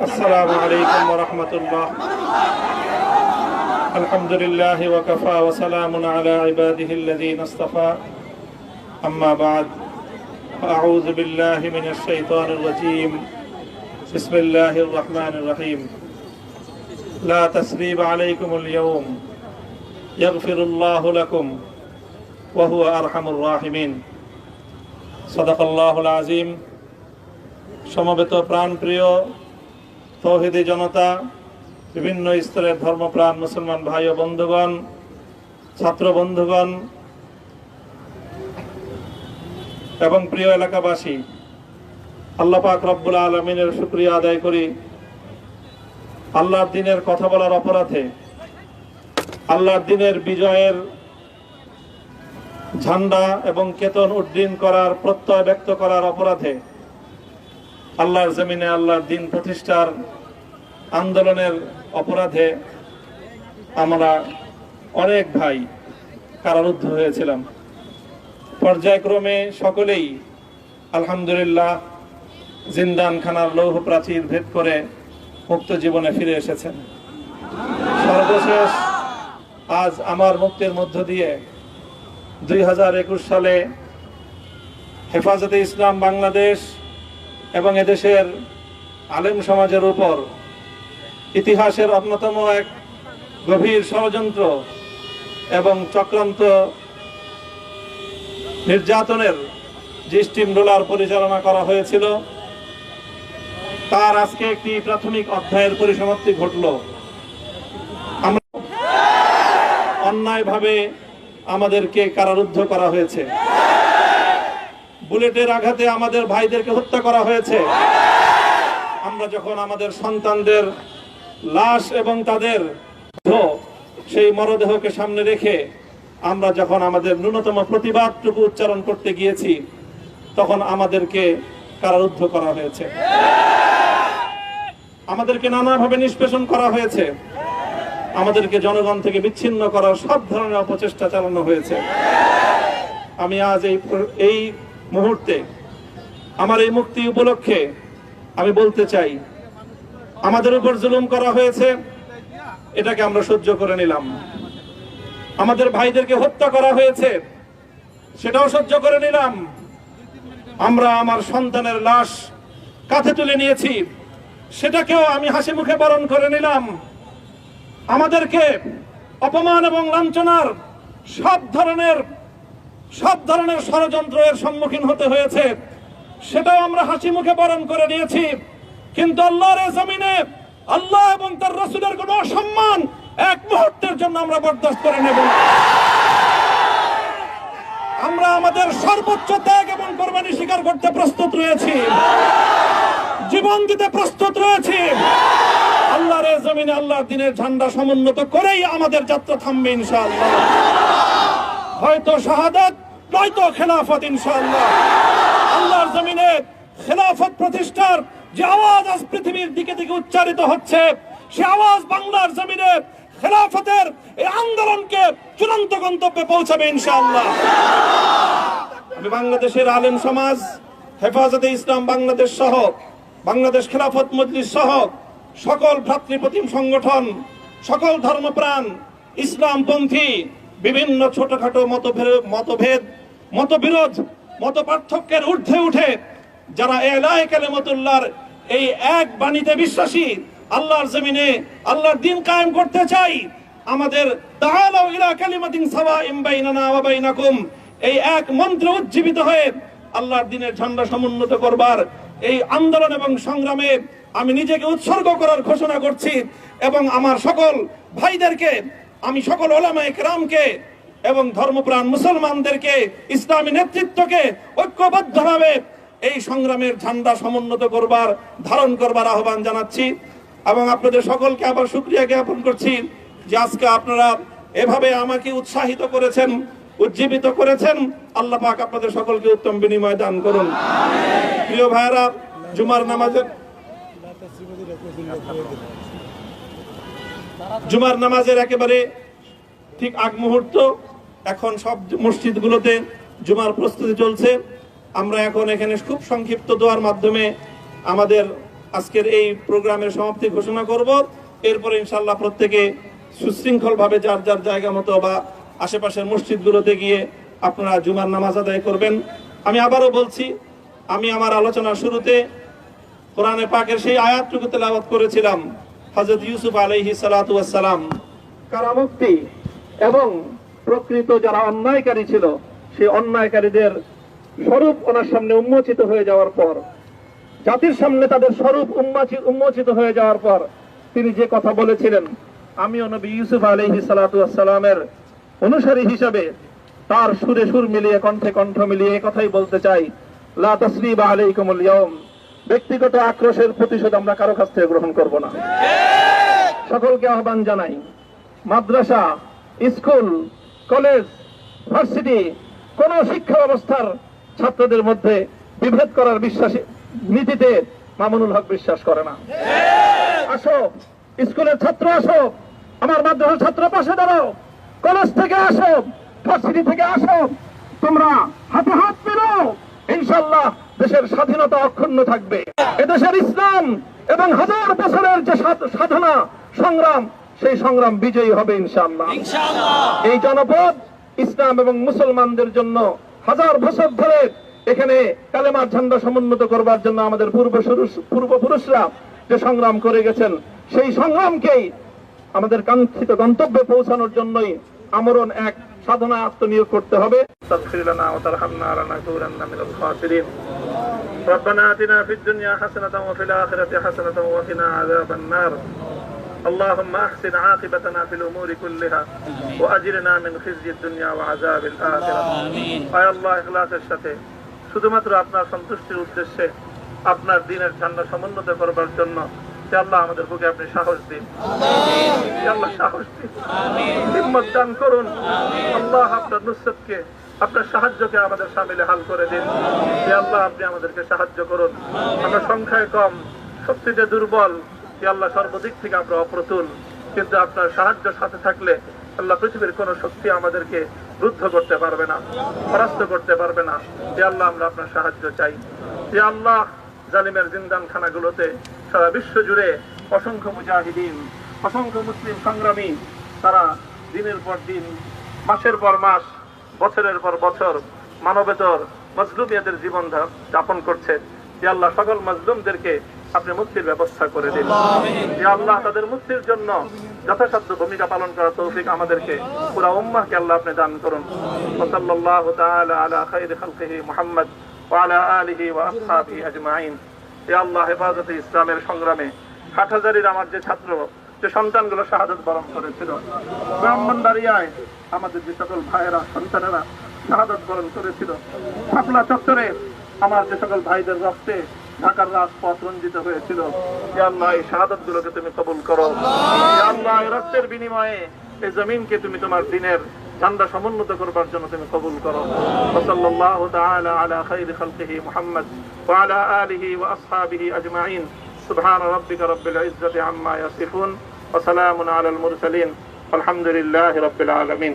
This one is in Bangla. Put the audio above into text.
السلام عليكم ورحمة الله. الحمد لله وكفى وسلام على عباده الذين اصطفى. أما بعد أعوذ بالله من الشيطان الرجيم. بسم الله الرحمن الرحيم. لا تثريب عليكم اليوم يغفر الله لكم وهو أرحم الراحمين. صدق الله العظيم. সমবেত প্রাণপ্রিয় তৌহিদি জনতা, বিভিন্ন স্তরের ধর্মপ্রাণ মুসলমান ভাই ও বন্ধুগণ, ছাত্র বন্ধুগণ এবং প্রিয় এলাকাবাসী, আল্লাহ পাক রব্বুল আলামিনের শুকরিয়া আদায় করি। আল্লাহর দ্বীনের কথা বলার অপরাধে, আল্লাহর দ্বীনের বিজয়ের ঝান্ডা এবং কেতন উড্ডীন করার প্রত্যয় ব্যক্ত করার অপরাধে, আল্লাহর জমিনে আল্লাহর দ্বীন প্রতিষ্ঠার আন্দোলনের অপরাধে আমরা অনেক ভাই কারারুদ্ধ হয়েছিলাম। পর্যায়ক্রমে সকলেই আলহামদুলিল্লাহ জিন্দানখানার লৌহ প্রাচীর ভেদ করে মুক্ত জীবনে ফিরে এসেছেন। সর্বশেষ আজ আমার মুক্তির মধ্য দিয়ে 2021 সালে হেফাজতে ইসলাম বাংলাদেশ এবং এদেশের আলেম সমাজের উপর ইতিহাসের অন্যতম এক গভীর ষড়যন্ত্র এবং চক্রান্ত নির্যাতনের যে স্টিম রোলার পরিচালনা করা হয়েছিল, তার আজকে একটি প্রাথমিক অধ্যায়ের পরিসমাপ্তি ঘটল। আমরা অন্যায়ভাবে আমাদেরকে কারারুদ্ধ করা হয়েছে, বুলেটের আঘাতে আমাদের ভাইদেরকে হত্যা করা হয়েছে। আমরা যখন আমাদের সন্তানদের লাশ এবং তাদের সেই মরদেহকে সামনে রেখে আমরা যখন আমাদের ন্যূনতম প্রতিবাদটুকু উচ্চারণ করতে গিয়েছি, তখন আমাদেরকে কারারুদ্ধ করা হয়েছে, আমাদেরকে নানাভাবে নিষ্পেষণ করা হয়েছে, আমাদেরকে জনগণ থেকে বিচ্ছিন্ন করার সব ধরনের অপচেষ্টা চালানো হয়েছে। আমি আজ এই মুহূর্তে আমার এই মুক্তি উপলক্ষে আমি বলতে চাই, আমাদের উপর জুলুম করা হয়েছে, এটাকে আমরা সহ্য করে নিলাম। আমাদের ভাইদেরকে হত্যা করা হয়েছে, সেটাও সহ্য করে নিলাম। আমরা আমার সন্তানের লাশ কাঁধে তুলে নিয়েছি, সেটাকেও আমি হাসি মুখে বরণ করে নিলাম। আমাদেরকে অপমান এবং লাঞ্ছনার সব ধরনের ষড়যন্ত্রের সম্মুখীন হতে হয়েছে, সেটাও আমরা হাসি মুখে বরণ করে নিয়েছি। কিন্তু আল্লাহর জমিনে আল্লাহ এবং তার রাসূলের কোনো অসম্মান এক মুহূর্তের জন্য আমরা বরদাস্ত করে নেব না। আমরা আমাদের সর্বোচ্চ ত্যাগ এবং কোরবানি স্বীকার করতে প্রস্তুত রয়েছি, জীবন দিতে প্রস্তুত রয়েছি। আল্লাহর জমিনে আল্লাহর দ্বীনের ঝান্ডা সমুন্নত করেই আমাদের যাত্রা থামবে ইনশাআল্লাহ। হয়তো শাহাদাত, নয়তো খেলাফত ইনশাআল্লাহ। আল্লাহর জমিনে খেলাফত প্রতিষ্ঠার যে আওয়াজ আজ পৃথিবীর দিকে দিকে উচ্চারিত হচ্ছে, সে আওয়াজ বাংলার জমিনে খেলাফতের এই আন্দোলনকে চূড়ান্ত গন্তব্যে পৌঁছাবে ইনশাআল্লাহ। আমি বাংলাদেশের আলেম সমাজ, হেফাজতে ইসলাম বাংলাদেশ সহ বাংলাদেশ খেলাফত মজলিস সহ সকল ভ্রাতৃপ্রতিম সংগঠন, সকল ধর্মপ্রাণ ইসলামপন্থী বিভিন্ন ছোটখাটো মতভেদ, মতবিরোধ, মত পার্থক্যের ঊর্ধ্বে উঠে যারা এলায়ে কালিমাতুল্লাহর এই এক বাণীতে বিশ্বাসী, আল্লাহর জমিনে আল্লাহর দ্বীন কায়েম করতে চাই, আমাদের তাআলাউ ইলা কালিমাতিন সাওয়াইন বাইনানা ওয়া বাইনাকুম এই এক মন্ত্রে উজ্জীবিত হয়ে আল্লাহর দ্বীনের ঝান্ডা সমুন্নত করবার এই আন্দোলন এবং সংগ্রামে আমি নিজেকে উৎসর্গ করার ঘোষণা করছি। এবং আমার সকল ভাইদেরকে, আমি সকল উলামায়ে কেরামকে এবং ধর্মপ্রাণ মুসলমানদেরকে, ইসলামী নেতৃত্বকে ঐক্যবদ্ধভাবে এই সংগ্রামের ঝান্ডা সমুন্নত করবার, ধারণ করবার আহ্বান জানাচ্ছি। এবং আপনাদের সকলকে আবার শুকরিয়া জ্ঞাপন করছি যে আজকে আপনারা এভাবে আমাকে উৎসাহিত করেছেন, উজ্জীবিত করেছেন। আল্লাহ পাক আপনাদের সকলকে উত্তম বিনিময় দান করুন। প্রিয় ভাইরা, জুমার নামাজের একেবারে ঠিক আগ মুহূর্ত, এখন সব মসজিদগুলোতে জুমার প্রস্তুতি চলছে। আমরা এখন এখানে খুব সংক্ষিপ্ত দোয়ার মাধ্যমে আমাদের আজকের এই প্রোগ্রামের সমাপ্তি ঘোষণা করব। এরপরে ইনশাআল্লাহ প্রত্যেকে সুশৃঙ্খলভাবে যার যার জায়গা মতো বা আশেপাশের মসজিদগুলোতে গিয়ে আপনারা জুমার নামাজ আদায় করবেন। আমি আবারও বলছি, আমি আমার আলোচনার শুরুতে কোরআনে পাকের সেই আয়াতটুকু তেলাওয়াত করেছিলাম, হযরত ইউসুফ আলাইহিস সালাতু ওয়াস সালাম কারামুক্তি এবং প্রকৃত যারা অন্যায়কারী ছিল সেই অন্যায়কারীদের স্বরূপ ওনার সামনে উন্মোচিত হয়ে যাওয়ার পর, জাতির সামনে তাদের স্বরূপ উন্মোচিত হয়ে যাওয়ার পর তিনি যে কথা বলেছিলেন, আমিও নবী ইউসুফ আলাইহিস সালাতু ওয়াস সালামের অনুসারী হিসেবে তার সুরে সুর মিলিয়ে কণ্ঠে কণ্ঠ মিলিয়ে এই কথাই বলতে চাই, লা তাসরিবা আলাইকুমুল ইয়াউম। ব্যক্তিগত আক্রোশের প্রতিশোধ আমরা কারো কাছ থেকে গ্রহণ করব না। সকলকে আহ্বান জানাই, মাদ্রাসা, স্কুল, কলেজ, ভার্সিটি কোন শিক্ষা ব্যবস্থার ছাত্রদের মধ্যে বিভেদ করার বিশ্বাসী নীতিতে মামুনুল হক বিশ্বাস করে না। আসো, স্কুলের ছাত্র আসো, আমার মাদ্রাসার ছাত্র পাশে দাঁড়াও, কলেজ থেকে আসো, ভার্সিটি থেকে আসো, তোমরা হাতে হাত মেলাও, ইনশাআল্লাহ দেশের স্বাধীনতা অক্ষুণ্ণ থাকবে। এদেশের ইসলাম এবং হাজার বছরের যে সাধনা সংগ্রাম, সেই সংগ্রাম বিজয়ী হবে ইনশাআল্লাহ। এই জনপদ ইসলাম এবং মুসলমানদের জন্য হাজার বছর ধরে এখানে কালেমার ঝান্ডা সমুন্নত করবার জন্য আমাদের পূর্বপুরুষরা যে সংগ্রাম করে গেছেন, সেই সংগ্রামকেই আমাদের কাঙ্ক্ষিত গন্তব্যে পৌঁছানোর জন্যই আমরণ এক সাধনা আত্মনিয়োগ করতে হবে। ربنا آتنا في الدنيا حسنة وفي الآخرة حسنة وقنا عذاب النار اللهم أحسن عاقبتنا في الأمور كلها وأجرنا من خزي الدنيا وعذاب الآخرة আয় আল্লাহ, ইখলাসের সাথে শুধুমাত্র আপনার সন্তুষ্টির উদ্দেশ্যে আপনার দ্বীনের ঝান্ডা সমুন্নত করবার জন্য আল্লাহ আমাদের বুকে আপনি সাহস দিন, আল্লাহ সাহস দিন, হিম্মত দান করুন। আল্লাহ আপনার নুসরতকে, আপনার সাহায্যকে আমাদের সামিলে হাল করে দিন। আল্লাহ আপনি আমাদেরকে সাহায্য করুন। আমরা সংখ্যায় কম, শক্তিতে দুর্বল, আল্লাহ সর্বদিক থেকে আমরা অপ্রতুল, কিন্তু আপনার সাহায্য সাথে থাকলে আল্লাহ পৃথিবীর কোন শক্তি আমাদেরকে রুদ্ধ করতে পারবে না, পরাস্ত করতে পারবে না। আল্লাহ আমরা আপনার সাহায্য চাই। আল্লাহ জালিমের জিন্দান খানাগুলোতে সারা বিশ্ব জুড়ে অসংখ্য মুজাহিদিন, অসংখ্য মুসলিম সংগ্রামী, তারা দিনের পর দিন, মাসের পর মাস, বছরের পর বছর মানবেতর মজলুমিয়াদের জীবন যাপন করছে। আল্লাহ সকল মজলুমদেরকে আপনি মুক্তির ব্যবস্থা করে দিন। আল্লাহ তাদের মুক্তির জন্য যথাসাধ্য ভূমিকা পালন করার তৌফিক আমাদেরকে, পুরা উম্মাহকে আল্লাহ আপনি দান করুন। সাল্লাল্লাহু তাআলা আলা খায়রি খালকিহি মুহাম্মদ ওয়া আলা আলিহি ওয়া আসহাবিহি আজমাইন। আল্লাহ হেফাজতে ইসলামের সংগ্রামে হাটহাজারীর আমার যে ছাত্র, যে সন্তানগুলো শাহাদাত বরণ করেছিল, ব্রাহ্মণবাড়িয়ায় আমাদের যে সকল ভাইয়েরা, সন্তানেরা শাহাদাত বরণ করেছিল, শাপলা চত্বরে আমার যে সকল ভাইদের রক্তে ঢাকার রাজপথ রঞ্জিত হয়েছিল, আল্লাহ এই শাহাদাত গুলোকে তুমি কবুল করো। আল্লাহ এই রক্তের বিনিময়ে এই জমিনকে তুমি তোমার দ্বীনের ঝান্ডা সমুন্নত করবার জন্য তুমি কবুল করো। সাল্লাল্লাহু তাআলা আলা খায়রি খালকিহি মুহাম্মদ ওয়া আলা আলিহি ওয়া আসহাবিহি আজমাইন। সুবহান রাব্বিকা রাব্বিল ইজ্জাতি আম্মা ইয়াসিফুন ওয়া সালামুন আলাল মুরসালিন। আলহামদুলিল্লাহি রাব্বিল আলামিন।